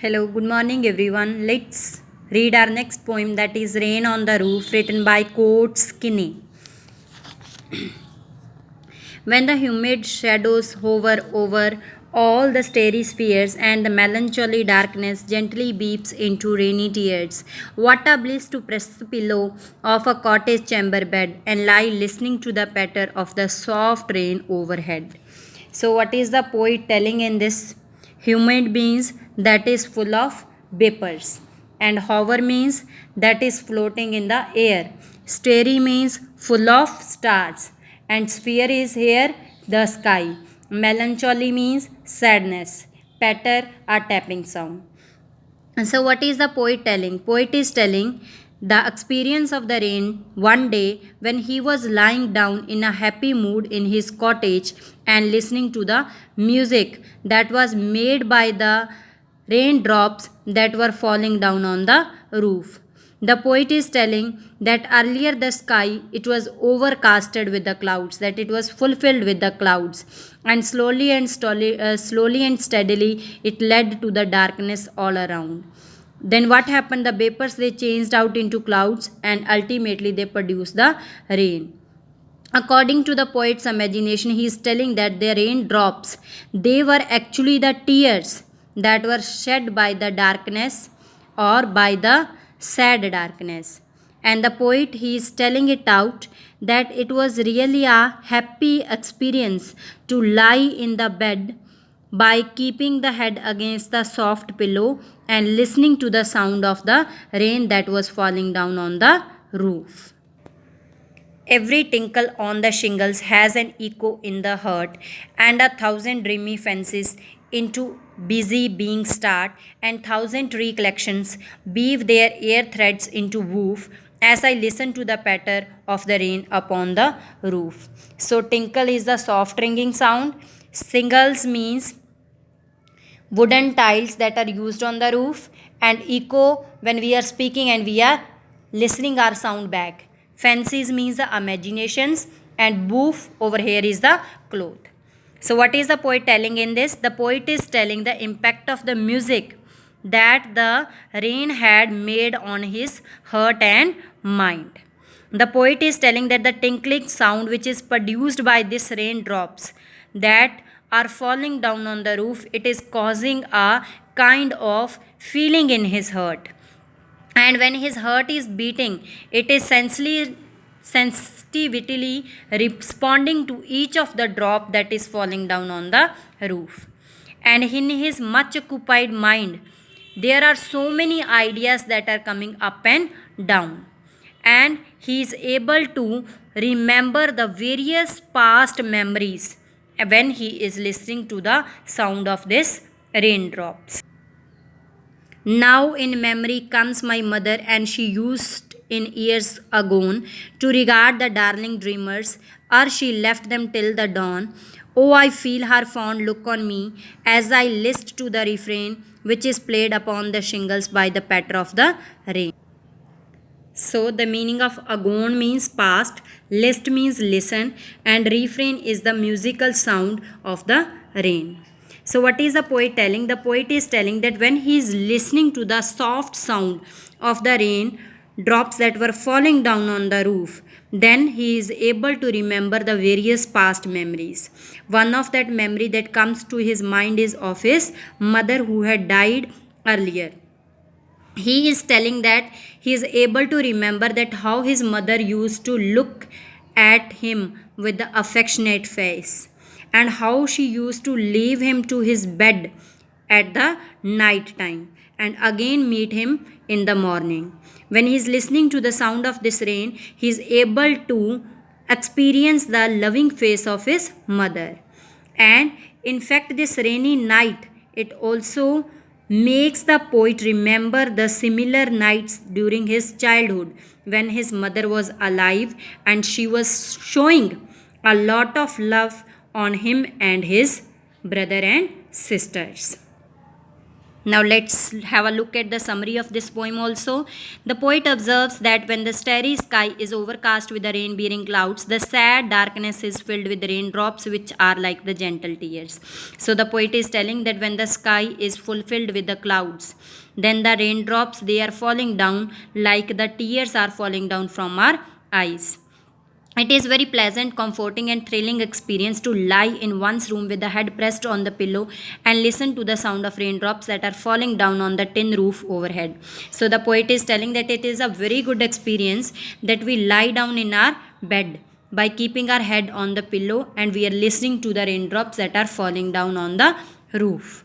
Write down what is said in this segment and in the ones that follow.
Hello, good morning everyone. Let's read our next poem, that is Rain on the Roof, written by Coates Kinney. When the humid shadows hover over all the starry spheres and the melancholy darkness gently beeps into rainy tears, what a bliss to press the pillow of a cottage chamber bed and lie listening to the patter of the soft rain overhead. So, what is the poet telling in this? Humid means that is full of vapors, and hover means that is floating in the air. Starry means full of stars, and sphere is here the sky. Melancholy means sadness. Patter a tapping sound. And so, what is the poet telling? Poet is telling the experience of the rain one day when he was lying down in a happy mood in his cottage and listening to the music that was made by the raindrops that were falling down on the roof. The poet is telling that earlier the sky it was overcasted with the clouds, that it was fulfilled with the clouds, and slowly and steadily it led to the darkness all around. Then what happened? The vapors they changed out into clouds, and ultimately they produced the rain. According to the poet's imagination, he is telling that the raindrops they were actually the tears that were shed by the darkness or by the sad darkness. And the poet he is telling it out that it was really a happy experience to lie in the bed by keeping the head against the soft pillow and listening to the sound of the rain that was falling down on the roof. Every tinkle on the shingles has an echo in the heart, and a thousand dreamy fancies into busy being start, and thousand recollections weave their air threads into woof as I listen to the patter of the rain upon the roof. So tinkle is the soft ringing sound. Shingles means wooden tiles that are used on the roof, and echo when we are speaking and we are listening our sound back. Fancies means the imaginations, and boof over here is the cloth. So what is the poet telling in this? The poet is telling the impact of the music that the rain had made on his heart and mind. The poet is telling that the tinkling sound which is produced by these raindrops that are falling down on the roof, it is causing a kind of feeling in his heart. And when his heart is beating, it is sensitively responding to each of the drop that is falling down on the roof. And in his much occupied mind, there are so many ideas that are coming up and down, and he is able to remember the various past memories when he is listening to the sound of this raindrops. Now in memory comes my mother, and she used in years agone to regard the darling dreamers, or she left them till the dawn. Oh, I feel her fond look on me as I list to the refrain which is played upon the shingles by the patter of the rain. So the meaning of agone means past, list means listen, and refrain is the musical sound of the rain. So what is the poet telling? The poet is telling that when he is listening to the soft sound of the rain drops that were falling down on the roof, then he is able to remember the various past memories. One of that memory that comes to his mind is of his mother who had died earlier. He is telling that he is able to remember that how his mother used to look at him with the affectionate face, and how she used to leave him to his bed at the night time and again meet him in the morning. When he is listening to the sound of this rain, he is able to experience the loving face of his mother. And in fact, this rainy night, it also makes the poet remember the similar nights during his childhood when his mother was alive and she was showing a lot of love on him and his brother and sisters. Now let's have a look at the summary of this poem also. The poet observes that when the starry sky is overcast with the rain-bearing clouds, the sad darkness is filled with raindrops which are like the gentle tears. So the poet is telling that when the sky is fulfilled with the clouds, then the raindrops, they are falling down like the tears are falling down from our eyes. It is very pleasant, comforting, and thrilling experience to lie in one's room with the head pressed on the pillow and listen to the sound of raindrops that are falling down on the tin roof overhead. So the poet is telling that it is a very good experience that we lie down in our bed by keeping our head on the pillow and we are listening to the raindrops that are falling down on the roof.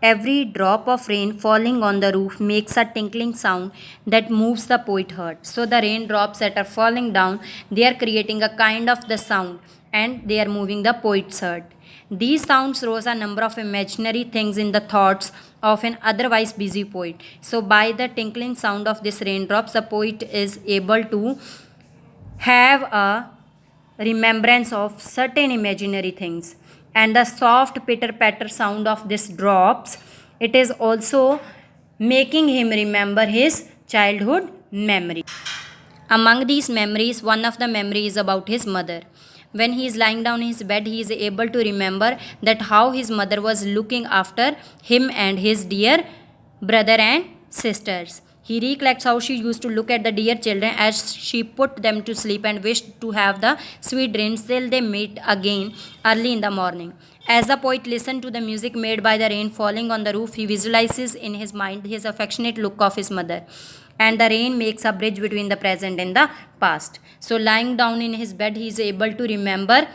Every drop of rain falling on the roof makes a tinkling sound that moves the poet's heart. So the raindrops that are falling down, they are creating a kind of the sound and they are moving the poet's heart. These sounds rose a number of imaginary things in the thoughts of an otherwise busy poet. So by the tinkling sound of this raindrops, the poet is able to have a remembrance of certain imaginary things, and the soft pitter patter sound of this drops, it is also making him remember his childhood memory. Among these memories, one of the memories is about his mother. When he is lying down in his bed, he is able to remember that how his mother was looking after him and his dear brother and sisters. He recollects how she used to look at the dear children as she put them to sleep and wished to have the sweet dreams till they meet again early in the morning. As the poet listened to the music made by the rain falling on the roof, he visualizes in his mind his affectionate look of his mother. And the rain makes a bridge between the present and the past. So, lying down in his bed, he is able to remember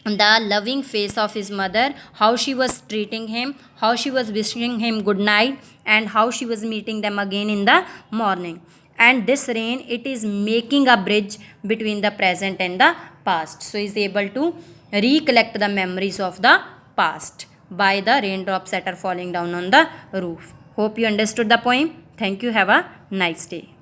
the loving face of his mother, how she was treating him, how she was wishing him good night, and how she was meeting them again in the morning. And this rain, it is making a bridge between the present and the past. So, he is able to recollect the memories of the past by the raindrops that are falling down on the roof. Hope you understood the poem. Thank you. Have a nice day.